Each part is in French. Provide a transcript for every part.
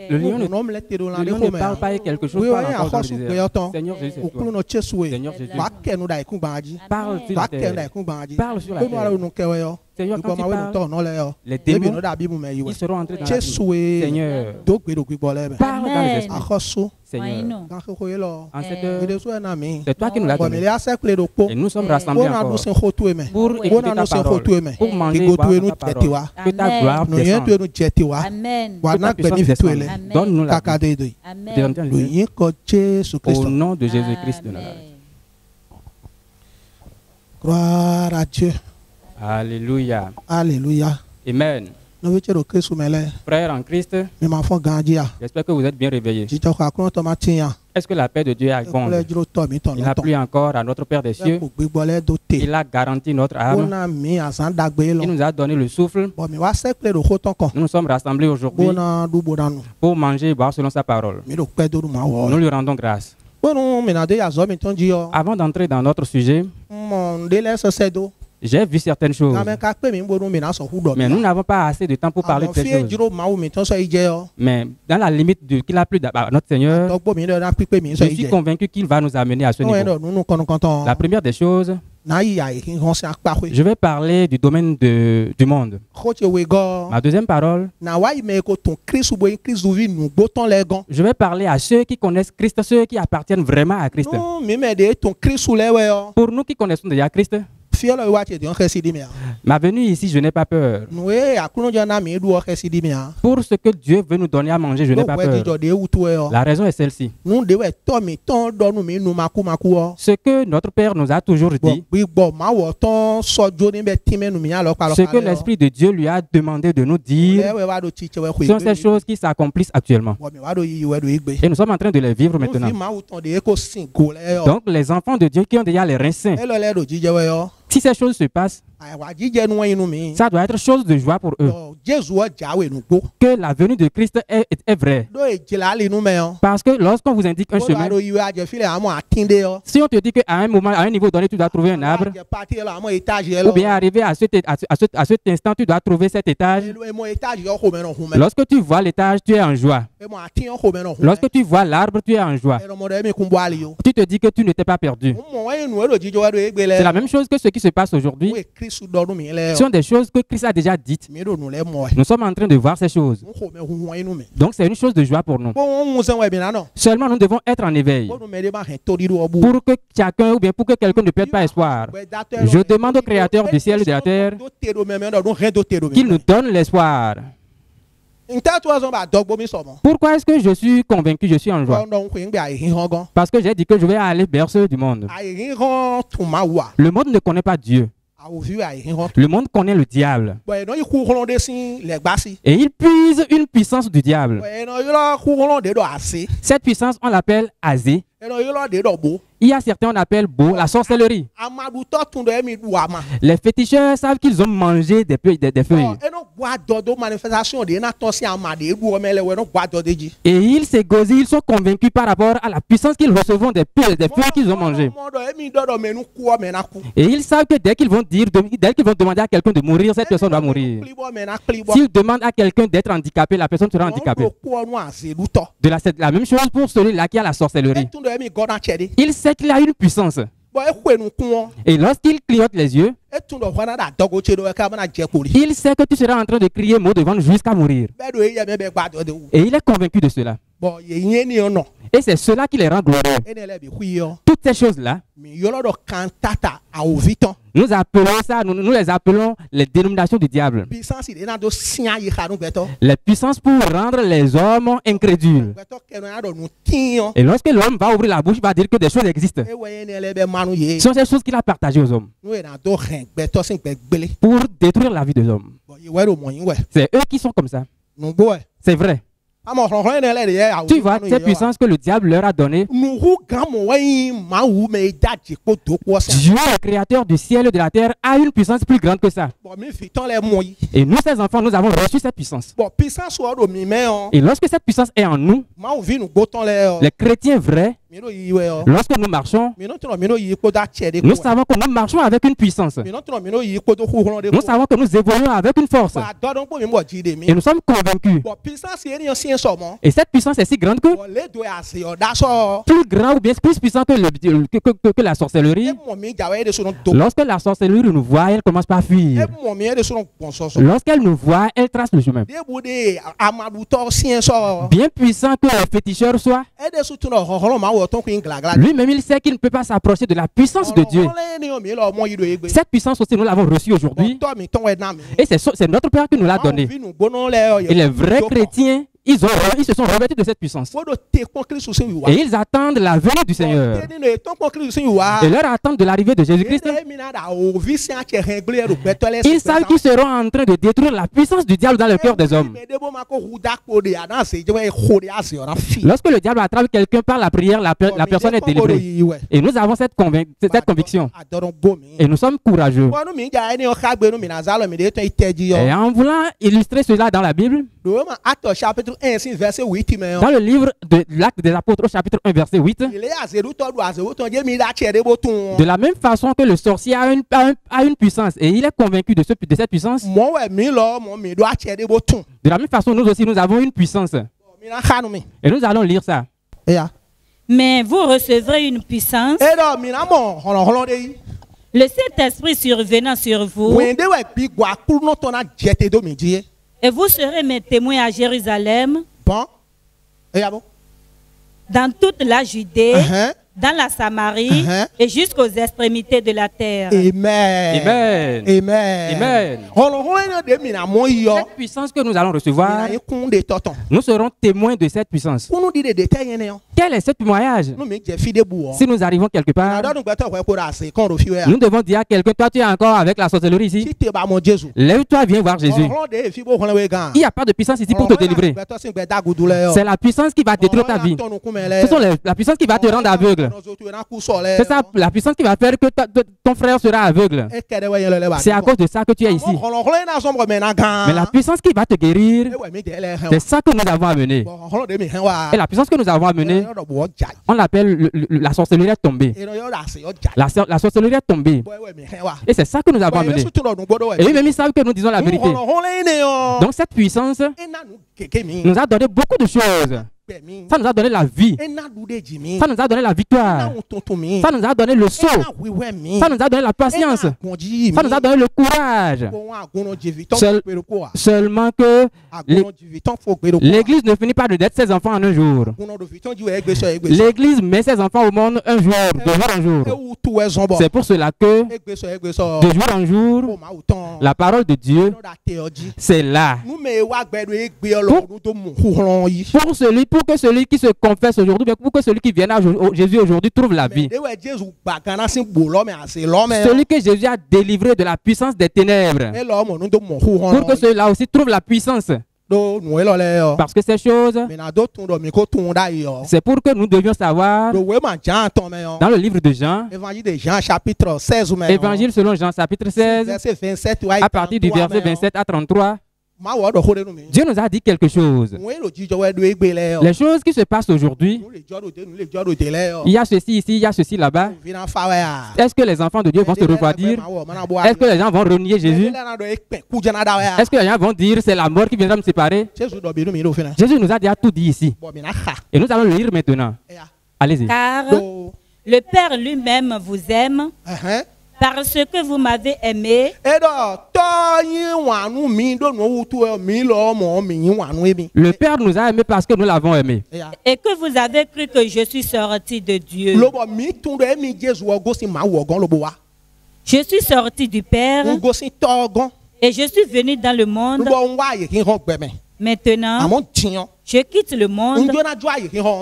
Le lion ne parle pas quelque chose par rapport au Seigneur Jésus, c'est toi. Seigneur Jésus, parle sur la terre, parle sur la terre. Seigneur, quand tu parles, les démons, ils seront entrés dans la vie. Seigneur, parle dans les esprits. Seigneur, en cette heure, c'est toi qui nous l'as donné. Et nous sommes rassemblés encore pour écouter ta parole, pour manger et boire ta parole. Que ta gloire descende. Que ta puissance descende. Donne-nous la vie. Au nom de Jésus-Christ de Nazareth. Gloire à Dieu. Alléluia. Alléluia. Amen. Frères en Christ, j'espère que vous êtes bien réveillés. Est-ce que la paix de Dieu est abonde? Il a plu encore à notre Père des cieux. Il a garanti notre âme. Il nous a donné le souffle. Nous nous sommes rassemblés aujourd'hui pour manger et boire selon sa parole. Nous lui rendons grâce. Avant d'entrer dans notre sujet, j'ai vu certaines choses, mais nous n'avons pas assez de temps pour parler de ces choses. Mais dans la limite qu'il a plu à notre Seigneur, je suis convaincu qu'il va nous amener à ce niveau. La première des choses, je vais parler du domaine du monde. Ma deuxième parole, je vais parler à ceux qui connaissent Christ, ceux qui appartiennent vraiment à Christ. Pour nous qui connaissons déjà Christ, ma venue ici, je n'ai pas peur. Pour ce que Dieu veut nous donner à manger, je n'ai pas peur. La raison est celle-ci. Ce que notre Père nous a toujours dit, ce que l'Esprit de Dieu lui a demandé de nous dire, sont ces choses qui s'accomplissent actuellement. Et nous sommes en train de les vivre maintenant. Donc les enfants de Dieu qui ont déjà les reins sains, si ces choses se passent, ça doit être chose de joie pour eux. Que la venue de Christ est vraie. Parce que lorsqu'on vous indique un chemin, si on te dit qu'à un moment, à un niveau donné, tu dois trouver un arbre, ou bien arriver à cet instant, tu dois trouver cet étage. Lorsque tu vois l'étage, tu es en joie. Lorsque tu vois l'arbre, tu es en joie. Tu te dis que tu n'étais pas perdu. C'est la même chose que ce qui se passe aujourd'hui. Ce sont des choses que Christ a déjà dites. Nous sommes en train de voir ces choses. Donc c'est une chose de joie pour nous. Seulement nous devons être en éveil pour que chacun ou bien pour que quelqu'un ne perde pas espoir. Je demande au Créateur du ciel et de la terre qu'il nous donne l'espoir. Pourquoi est-ce que je suis convaincu, je suis en joie? Parce que j'ai dit que je vais aller berceau du monde. Le monde ne connaît pas Dieu. Le monde connaît le diable. Et il puise une puissance du diable. Cette puissance, on l'appelle Azé. Il y a certains on appelle Beau, la sorcellerie. Les féticheurs savent qu'ils ont mangé des feuilles. Et ils s'égosillent, ils sont convaincus par rapport à la puissance qu'ils recevront des feuilles qu'ils ont mangées. Et ils savent que dès qu'ils vont demander à quelqu'un de mourir, cette personne va mourir. S'ils demandent à quelqu'un d'être handicapé, la personne sera handicapée. C'est la même chose pour celui-là qui a la sorcellerie. Il sait qu'il a une puissance. Et lorsqu'il clignote les yeux, il sait que tu seras en train de crier mot devant jusqu'à mourir. Et il est convaincu de cela. Et c'est cela qui les rend glorieux. Toutes ces choses-là, nous appelons ça, nous les appelons les dénominations du diable. Les puissances pour rendre les hommes incrédules. Et lorsque l'homme va ouvrir la bouche, il va dire que des choses existent. Ce sont ces choses qu'il a partagées aux hommes pour détruire la vie des hommes. C'est eux qui sont comme ça. C'est vrai. Tu vois ces puissances que le diable leur a données. Dieu, le créateur du ciel et de la terre, a une puissance plus grande que ça. Et nous, ces enfants, nous avons reçu cette puissance. Et lorsque cette puissance est en nous, les chrétiens vrais, lorsque nous marchons, nous savons que nous marchons avec une puissance. Nous savons que nous évoluons avec une force. Et nous sommes convaincus. Et cette puissance est si grande que plus grand ou bien plus puissant que la sorcellerie. Lorsque la sorcellerie nous voit, elle commence par fuir. Lorsqu'elle nous voit, elle trace le chemin. Bien puissant que le féticheur soit, lui-même il sait qu'il ne peut pas s'approcher de la puissance de Dieu. Cette puissance aussi, nous l'avons reçue aujourd'hui. Et c'est notre Père qui nous l'a donnée. Et les vrais chrétiens, ils se sont revêtus de cette puissance. Et ils attendent la venue du Seigneur. Et leur attente de l'arrivée de Jésus-Christ. Ils savent qu'ils seront en train de détruire la puissance du diable dans le cœur des hommes. Lorsque le diable attrape quelqu'un par la prière, la personne est délivrée. Et nous avons cette conviction. Et nous sommes courageux. Et en voulant illustrer cela dans la Bible, dans le livre de l'Acte des Apôtres au chapitre 1 verset 8, de la même façon que le sorcier a une puissance et il est convaincu de cette puissance, de la même façon nous aussi nous avons une puissance. Et nous allons lire ça. Mais vous recevrez une puissance, le Saint-Esprit survenant sur vous, et vous serez mes témoins à Jérusalem, dans toute la Judée, dans la Samarie et jusqu'aux extrémités de la terre. Amen. Amen. Amen. Cette puissance que nous allons recevoir, nous serons témoins de cette puissance. Quel est ce témoignage? Si nous arrivons quelque part, nous devons dire à quelqu'un, toi tu es encore avec la sorcellerie ici. Lève-toi, viens voir Jésus. Il n'y a pas de puissance ici pour te délivrer. C'est la puissance qui va détruire ta vie. C'est la puissance qui va te rendre aveugle. C'est ça, la puissance qui va faire que ton frère sera aveugle. C'est à cause de ça que tu es ici. Mais la puissance qui va te guérir, c'est ça que nous avons amené. Et la puissance que nous avons amenée, on l'appelle la sorcellerie est tombée. La sorcellerie est tombée. Et c'est ça que nous avons amené. Et eux-mêmes, ils savent que nous disons la vérité. Donc cette puissance nous a donné beaucoup de choses. Ça nous a donné la vie. Ça nous a donné la victoire. Ça nous a donné le saut. Ça nous a donné la patience. Ça nous a donné le courage. Seulement que l'Église ne finit pas de naître ses enfants en un jour. L'Église met ses enfants au monde un jour, de jour en jour. C'est pour cela que de jour en jour, la parole de Dieu, c'est là. Pour que celui qui se confesse aujourd'hui, pour que celui qui vient à Jésus aujourd'hui trouve la vie. Celui que Jésus a délivré de la puissance des ténèbres. Pour que celui-là aussi trouve la puissance. Parce que ces choses, c'est pour que nous devions savoir dans le livre de Jean, Évangile selon Jean chapitre 16, à partir du verset 27 à 33, Dieu nous a dit quelque chose. Les choses qui se passent aujourd'hui, il y a ceci ici, il y a ceci là-bas. Est-ce que les enfants de Dieu vont se refroidir? Est-ce que les gens vont renier Jésus? Est-ce que les gens vont dire c'est la mort qui viendra me séparer? Jésus nous a déjà tout dit ici. Et nous allons le lire maintenant. Allez-y. Car le Père lui-même vous aime Parce que vous m'avez aimé. Le Père nous a aimés parce que nous l'avons aimé. Et que vous avez cru que je suis sorti de Dieu. Je suis sorti du Père. Et je suis venu dans le monde. Maintenant, je quitte le monde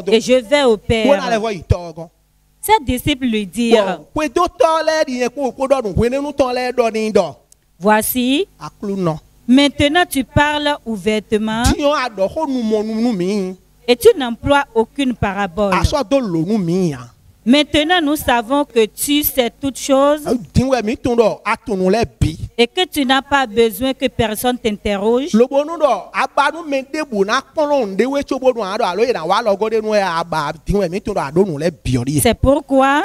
et je vais au Père. Ses disciples lui dirent, voici, maintenant tu parles ouvertement et tu n'emploies aucune parabole. Maintenant, nous savons que tu sais toutes choses et que tu n'as pas besoin que personne t'interroge. C'est pourquoi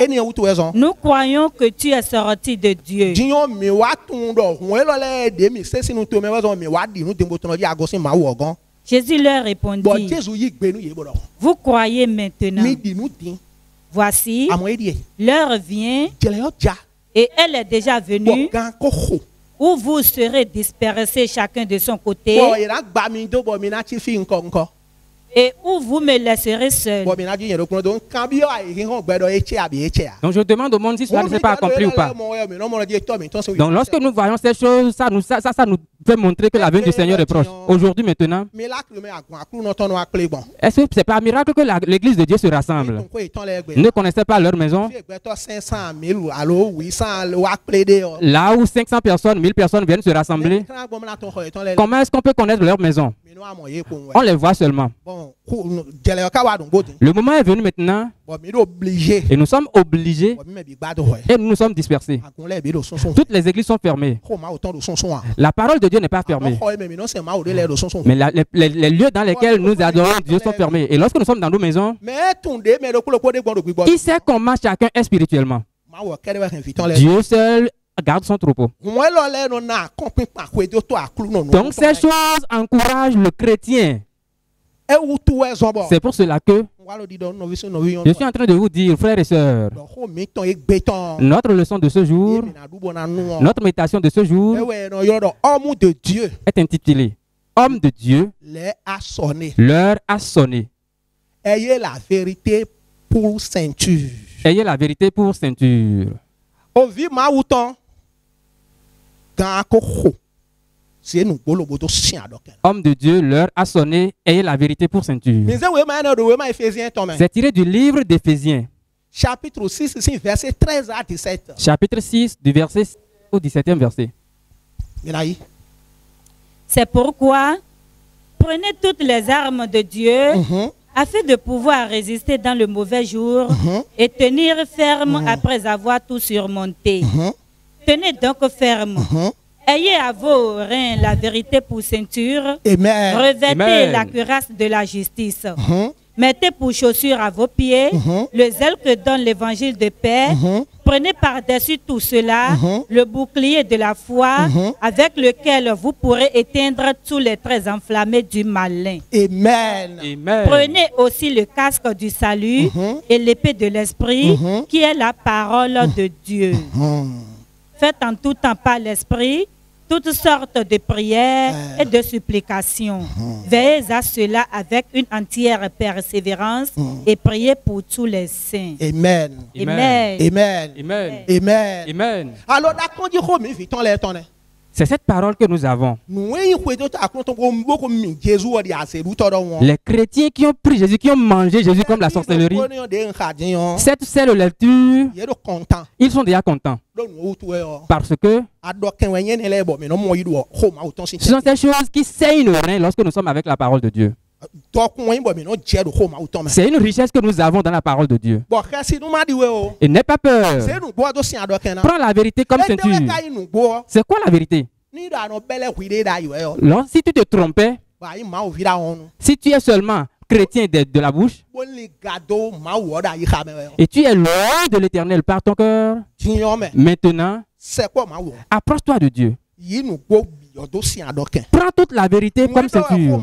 nous croyons que tu es sorti de Dieu. Jésus leur répondit, vous croyez maintenant. Voici, l'heure vient et elle est déjà venue où vous serez dispersés chacun de son côté et où vous me laisserez seul. Donc je demande au monde si cela ne s'est pas accompli ou pas. Donc lorsque nous voyons ces choses, ça nous fait montrer que la venue du Seigneur est proche. Aujourd'hui, maintenant, est-ce que ce n'est pas un miracle que l'église de Dieu se rassemble? Ne connaissaient pas leur maison. Là où 500 personnes, 1000 personnes viennent se rassembler, comment est-ce qu'on peut connaître leur maison? On les voit seulement. Le moment est venu maintenant et nous sommes obligés et nous nous sommes dispersés. Toutes les églises sont fermées. La parole de Dieu n'est pas fermée. Mais les lieux dans lesquels nous adorons Dieu sont fermés. Et lorsque nous sommes dans nos maisons, qui sait comment chacun est spirituellement? Dieu seul garde son troupeau. Donc ces choses encouragent le chrétien. C'est pour cela que je suis en train de vous dire, frères et sœurs, notre leçon de ce jour, notre méditation de ce jour est intitulée Homme de Dieu leur a sonné. Ayez la vérité pour ceinture. Ayez la vérité pour ceinture. Homme de Dieu leur a sonné, ayez la vérité pour ceinture. C'est tiré du livre d'Éphésiens. Chapitre 6, verset 13 à 17. Chapitre 6, du verset au 17e verset. C'est pourquoi, prenez toutes les armes de Dieu afin de pouvoir résister dans le mauvais jour et tenir ferme après avoir tout surmonté. Tenez donc ferme. Ayez à vos reins la vérité pour ceinture. Revêtez la cuirasse de la justice. Mettez pour chaussures à vos pieds le zèle que donne l'évangile de paix. Prenez par-dessus tout cela le bouclier de la foi avec lequel vous pourrez éteindre tous les traits enflammés du malin. Amen. Prenez aussi le casque du salut et l'épée de l'esprit qui est la parole de Dieu. Faites en tout temps par l'esprit toutes sortes de prières et de supplications. Veillez à cela avec une entière persévérance et priez pour tous les saints. Amen. Amen. Amen. Amen. Amen. Amen. Alors, c'est cette parole que nous avons. Les chrétiens qui ont pris Jésus, qui ont mangé Jésus comme la sorcellerie, c'est le lecture, ils sont déjà contents. Parce que ce sont ces choses qui saignent le rein lorsque nous sommes avec la parole de Dieu. C'est une richesse que nous avons dans la parole de Dieu. Et n'aie pas peur. Prends la vérité comme ceinture. C'est quoi la vérité? Si tu te trompais, si tu es seulement chrétien de la bouche, et tu es loin de l'Éternel par ton cœur, maintenant, approche-toi de Dieu. Prends toute la vérité comme ceinture.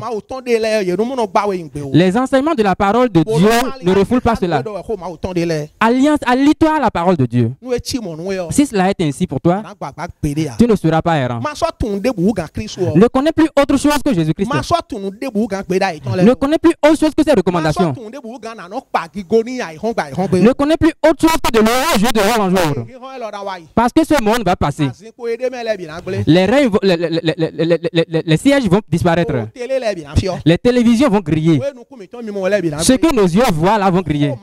Les enseignements de la parole de Dieu ne refoulent pas cela. Allie-toi à la parole de Dieu. Si cela est ainsi pour toi, tu ne seras pas errant. Ne connais plus autre chose que Jésus-Christ. Ne connais plus autre chose que ses recommandations. Ne connais plus autre chose que de l'heureux jeu de jour en jour. Parce que ce monde va passer. Les sièges vont disparaître. Les télévisions vont griller. Ce que nos yeux voient là vont griller.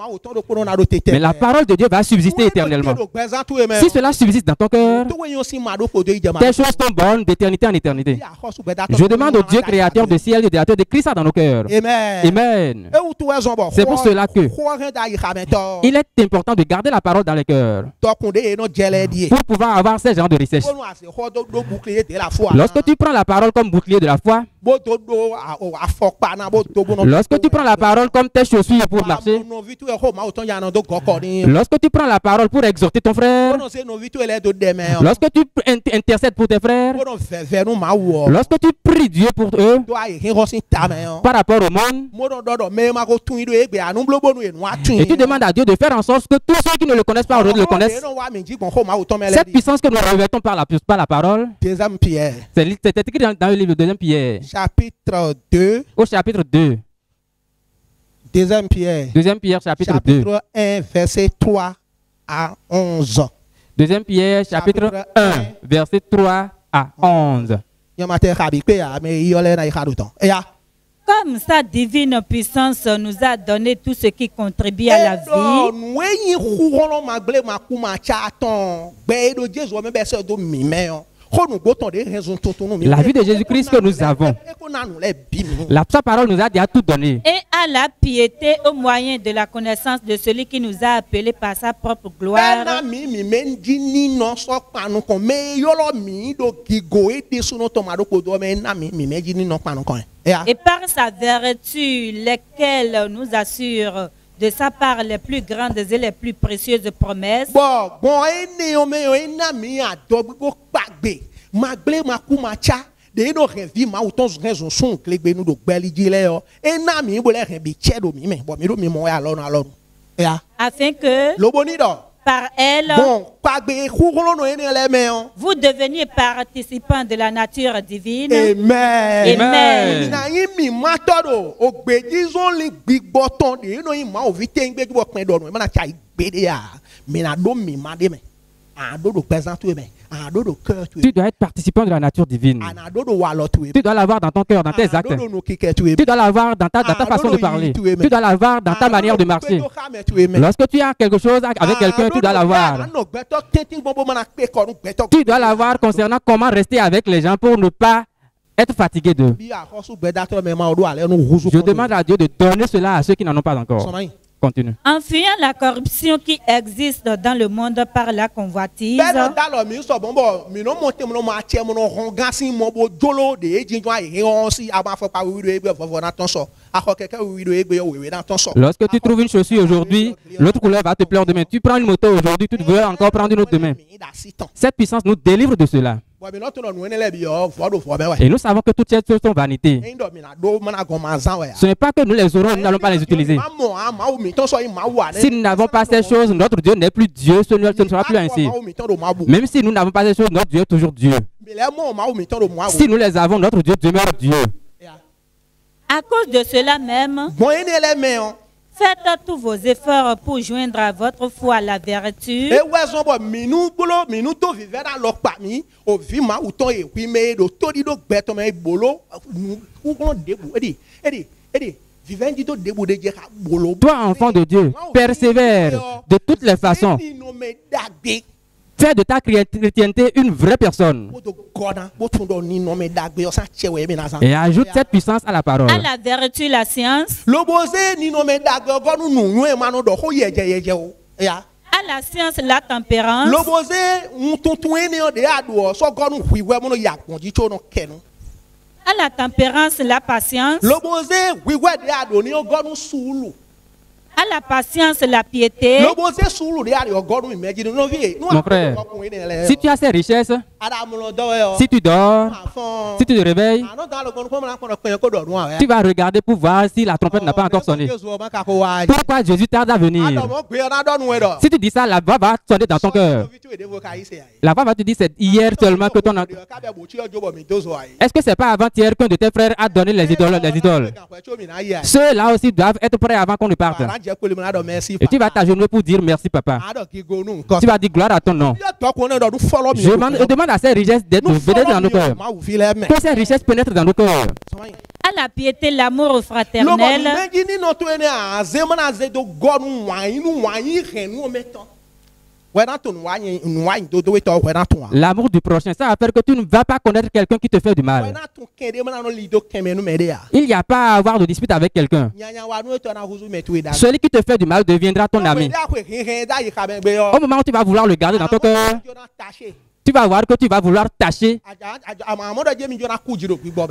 Mais la parole de Dieu va subsister éternellement. Si cela subsiste dans ton cœur, tes choses sont bonnes d'éternité en éternité. Je demande au Dieu créateur de ciel et de la terre d'écrire ça dans nos cœurs. Amen. C'est pour cela que il est important de garder la parole dans les cœurs pour pouvoir avoir ce genre de richesse. Lorsque tu prends la parole comme bouclier de la foi, lorsque tu prends la parole comme tes chaussures pour marcher, lorsque tu prends la parole pour exhorter ton frère, lorsque tu intercèdes pour tes frères, lorsque tu pries Dieu pour eux par rapport au monde, et tu demandes à Dieu de faire en sorte que tous ceux qui ne le connaissent pas aujourd'hui le connaissent. Cette puissance que nous revêtons par la parole, c'est écrit dans le livre de 2 Pierre. Chapitre 2. Au chapitre 2. 2 Pierre. 2 Pierre, chapitre 2. Chapitre 1, verset 3 à 11. 2 Pierre, chapitre 1, verset 3 à 11. Comme sa divine puissance nous a donné tout ce qui contribue à la vie, la vie de Jésus-Christ que nous avons, sa parole nous a déjà tout donné. Et à la piété au moyen de la connaissance de celui qui nous a appelés par sa propre gloire. Et par sa vertu, lesquelles nous assurent de sa part les plus grandes et les plus précieuses promesses. Afin que par elle, vous deveniez participants de la nature divine. Amen. Amen. Tu dois être participant de la nature divine. Tu dois l'avoir dans ton cœur, dans tes actes. Tu dois l'avoir dans ta façon de parler. Tu dois l'avoir dans ta manière de marcher. Lorsque tu as quelque chose avec quelqu'un, tu dois l'avoir. Tu dois l'avoir concernant comment rester avec les gens pour ne pas être fatigué d'eux. Je demande à Dieu de donner cela à ceux qui n'en ont pas encore. Continue. En fuyant la corruption qui existe dans le monde par la convoitise, lorsque tu trouves une chaussure aujourd'hui, l'autre couleur va te plaire demain. Tu prends une moto aujourd'hui, tu veux encore prendre une autre demain. Cette puissance nous délivre de cela. Et nous savons que toutes ces choses sont vanité. Ce n'est pas que nous les aurons, nous n'allons pas les utiliser. Si nous n'avons pas ces choses, notre Dieu n'est plus Dieu, ce ne sera plus ainsi. Même si nous n'avons pas ces choses, notre Dieu est toujours Dieu. Si nous les avons, notre Dieu demeure Dieu. À cause de cela même, faites tous vos efforts pour joindre à votre foi la vertu. Toi, enfant de Dieu, persévère de toutes les façons. Fais de ta chrétienté une vraie personne. Et ajoute cette puissance à la parole. À la vertu, la science. À la science, la tempérance. À la tempérance, la patience. À la patience, la piété. Mon frère, si tu as ces richesses, Si tu dors, si tu te réveilles, tu vas regarder pour voir si la trompette n'a pas encore sonné. Pourquoi Jésus tarde à venir? Si tu dis ça, la voix va sonner dans ton cœur. La voix va te dire c'est hier seulement que ton... Est-ce que c'est pas avant-hier qu'un de tes frères a donné les idoles? Ceux-là aussi doivent être prêts avant qu'on ne parte. Et tu vas t'agenouiller pour dire merci papa. Tu vas dire gloire à ton nom. Je demande à ces richesses d'être dans nos cœurs. Que ces richesses pénètrent dans nos cœurs. À la piété, l'amour fraternel. L'amour du prochain, ça va faire que tu ne vas pas connaître quelqu'un qui te fait du mal. Il n'y a pas à avoir de dispute avec quelqu'un. Celui qui te fait du mal deviendra ton ami. Au moment où tu vas vouloir le garder dans ton cœur, tu vas voir que tu vas vouloir tâcher.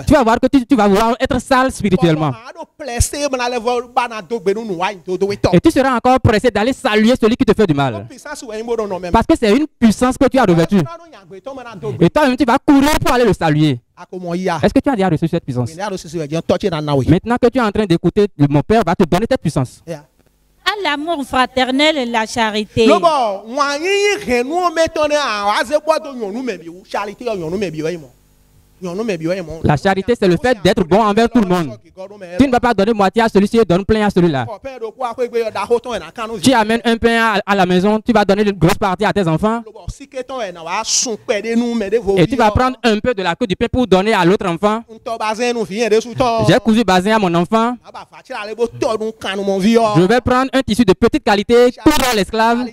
Tu vas voir que tu vas vouloir être sale spirituellement. Et tu seras encore pressé d'aller saluer celui qui te fait du mal. Parce que c'est une puissance que tu as revêtue. Et toi-même, tu vas courir pour aller le saluer. Est-ce que tu as déjà reçu cette puissance? Maintenant que tu es en train d'écouter, mon Père va te donner cette puissance. À l'amour fraternel et la charité. La charité, c'est le fait d'être bon envers tout le monde. Tu ne vas pas donner moitié à celui-ci et donner plein à celui-là. Tu amènes un pain à la maison, tu vas donner une grosse partie à tes enfants. Et tu vas prendre un peu de la queue du pain pour donner à l'autre enfant. J'ai cousu bazin à mon enfant. Je vais prendre un tissu de petite qualité pour l'esclave.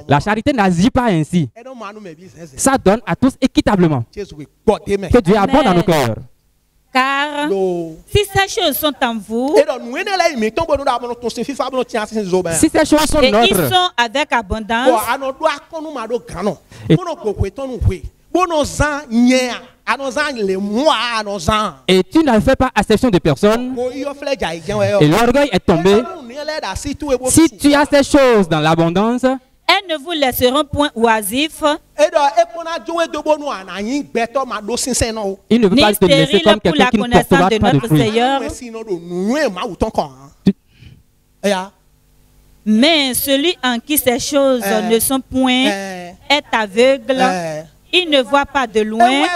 La charité n'agit pas ainsi. Ça donne à tous équitablement. Que Dieu a bon dans nos cœurs. Car si ces choses sont en vous, si ces choses sont et nôtres, ils sont avec abondance, et tu n'as fait pas exception de personne, et l'orgueil est tombé, si tu as ces choses dans l'abondance, elles ne vous laisseront point oisifs, il ne veut pas te laisser comme quelqu'un qui ne portera pas de fruits. Mais celui en qui ces choses ne sont point est aveugle. Il ne voit pas de loin.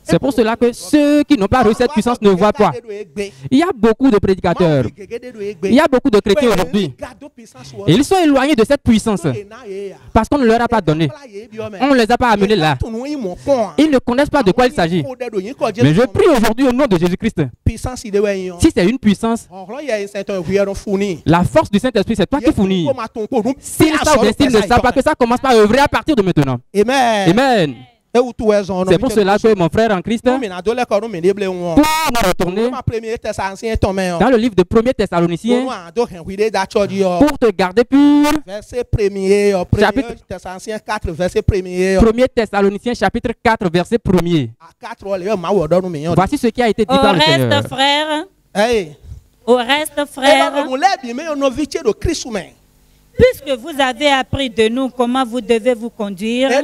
C'est pour cela que ceux qui n'ont pas reçu cette puissance ne voient pas. Il y a beaucoup de prédicateurs. Il y a beaucoup de chrétiens aujourd'hui. Et ils sont éloignés de cette puissance. Parce qu'on ne leur a pas donné. On ne les a pas amenés là. Ils ne connaissent pas de quoi il s'agit. Mais je prie aujourd'hui au nom de Jésus-Christ. Si c'est une puissance, la force du Saint-Esprit, c'est toi qui fournis. S'ils savent ou s'ils ne savent pas, que ça commence par œuvrer à partir de maintenant. Amen. Amen. C'est pour cela que mon frère en Christ, pour nous retourner dans le livre de 1er Thessaloniciens, pour te garder pur, chapitre 1er Thessaloniciens chapitre 4 verset 1er. Voici ce qui a été dit par le Seigneur. Au reste, frère, puisque vous avez appris de nous comment vous devez vous conduire et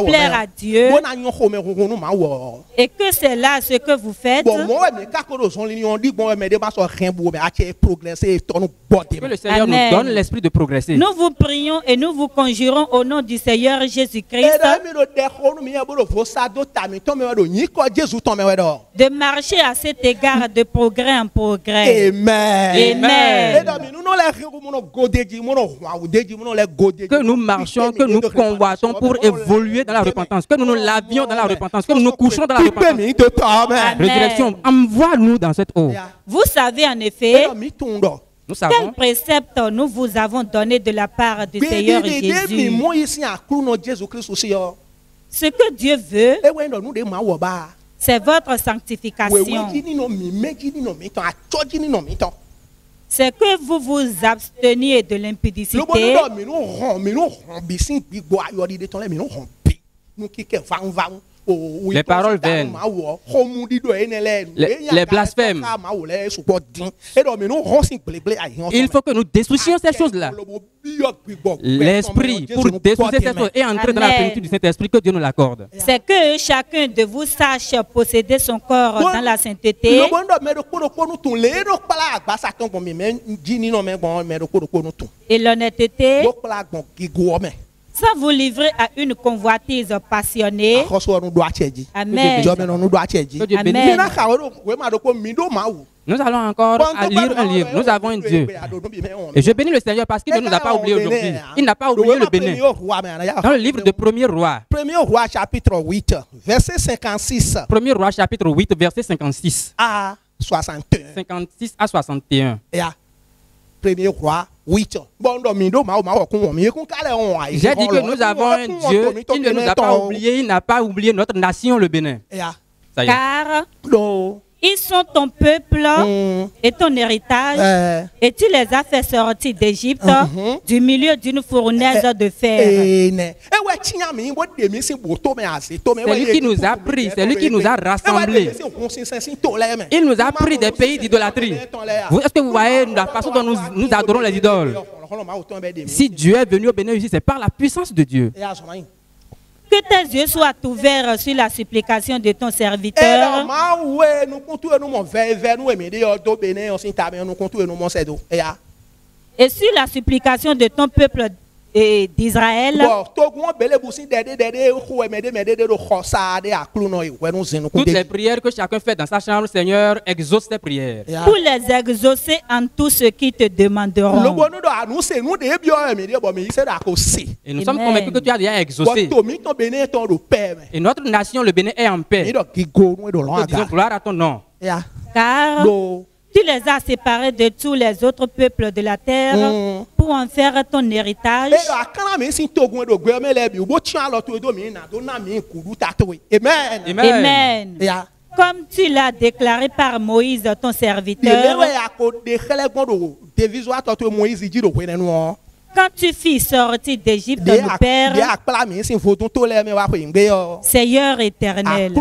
plaire à Dieu, et que c'est là ce que vous faites, que le Seigneur nous donne l'esprit de progresser. Nous vous prions et nous vous conjurons au nom du Seigneur Jésus-Christ de marcher à cet égard de progrès en progrès. Amen. Amen. Que nous marchions, que nous convoitons pour évoluer dans la repentance, que nous nous lavions dans la repentance, que nous nous couchons dans la repentance. Résurrection, envoie-nous dans cette eau. Vous savez en effet Nous savons quel précepte nous vous avons donné de la part du Seigneur Jésus. Ce que Dieu veut, c'est votre sanctification. C'est que vous vous absteniez de l'impudicité, les paroles vaines, les blasphèmes. Il faut que nous dessoucions ces choses-là. L'esprit, pour dessoucer ces choses et entrer dans la plénitude du Saint-Esprit, que Dieu nous l'accorde. C'est que chacun de vous sache posséder son corps dans la sainteté. Et l'honnêteté, sans vous livrer à une convoitise passionnée. Amen. Amen. Nous allons encore lire un livre. Nous avons un Dieu. Et je bénis le Seigneur parce qu'il ne nous a pas oubliés aujourd'hui. Il n'a pas oublié le Bénin. Dans le livre de 1er roi. 1er roi chapitre 8, verset 56. 1er roi chapitre 8, verset 56. À 61. 56 à 61. 1er roi 8. J'ai dit que nous avons un Dieu qui ne nous a pas oublié. Il n'a pas oublié notre nation, le Bénin. Ça y est. Car ils sont ton peuple et ton héritage, et tu les as fait sortir d'Égypte du milieu d'une fournaise de fer. C'est lui qui nous a pris, c'est lui qui nous a rassemblés. Il nous a pris des pays d'idolâtrie. Est-ce que vous voyez la façon dont nous adorons les idoles? Si Dieu est venu au Bénin ici, c'est par la puissance de Dieu. Que tes yeux soient ouverts sur la supplication de ton serviteur. Et sur la supplication de ton peuple d'Israël. Toutes les prières que chacun fait dans sa chambre, Seigneur, exauce tes prières. Pour les exaucer en tout ce qui te demanderont. Et nous sommes convaincus que tu as déjà exaucé. Et notre nation, le Bénin, est en paix. Nous disons gloire à ton nom. Car tu les as séparés de tous les autres peuples de la terre pour en faire ton héritage. Amen. Comme tu l'as déclaré par Moïse, ton serviteur. Quand tu fis sortir d'Égypte nos pères, Seigneur éternel.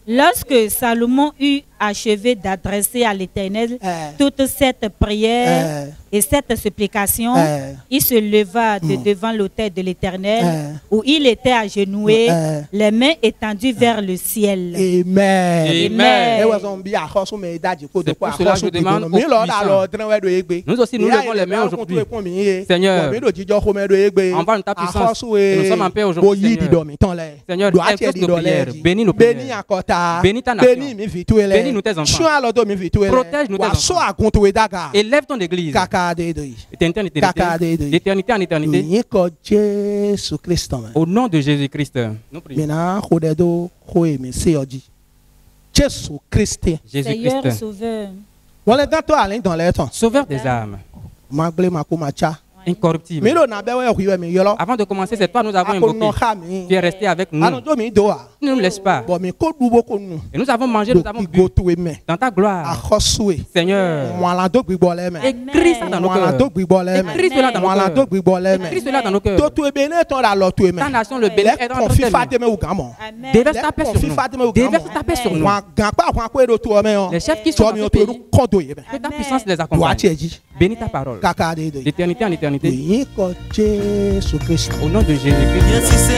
Lorsque Salomon eut achevé d'adresser à l'Éternel toute cette prière et cette supplication, il se leva de devant l'autel de l'Éternel où il était agenoué, les mains étendues vers le ciel. Amen. Amen. C'est pour cela que je demande aux puissants. Nous aussi, nous levons les mains aujourd'hui. Seigneur, envoie ta puissance et nous sommes en paix aujourd'hui. Seigneur, exauce nos prières, bénis nos prières, bénis ta nation, bénis nous tes enfants, protège nous tes enfants, élève ton église d'éternité en éternité. Au nom de Jésus-Christ, nous prions. Jésus-Christ, Sauveur des âmes, incorruptible. Avant de commencer cette part, nous avons invoqué. Tu es resté avec nous. Tu ne nous laisses pas. Et nous avons mangé, nous avons bu dans ta gloire. Seigneur, écris ça dans nos cœurs. Écris cela dans nos cœurs. Écris cela dans nos cœurs. Ta nation, le Bénin, est dans notre vie. Déverse ta paix sur nous. Déverse ta paix sur nous. Les chefs qui sont dans ce pays, que ta puissance les accompagne. Bénis ta parole. D'éternité en éternité. Au nom de Jésus-Christ.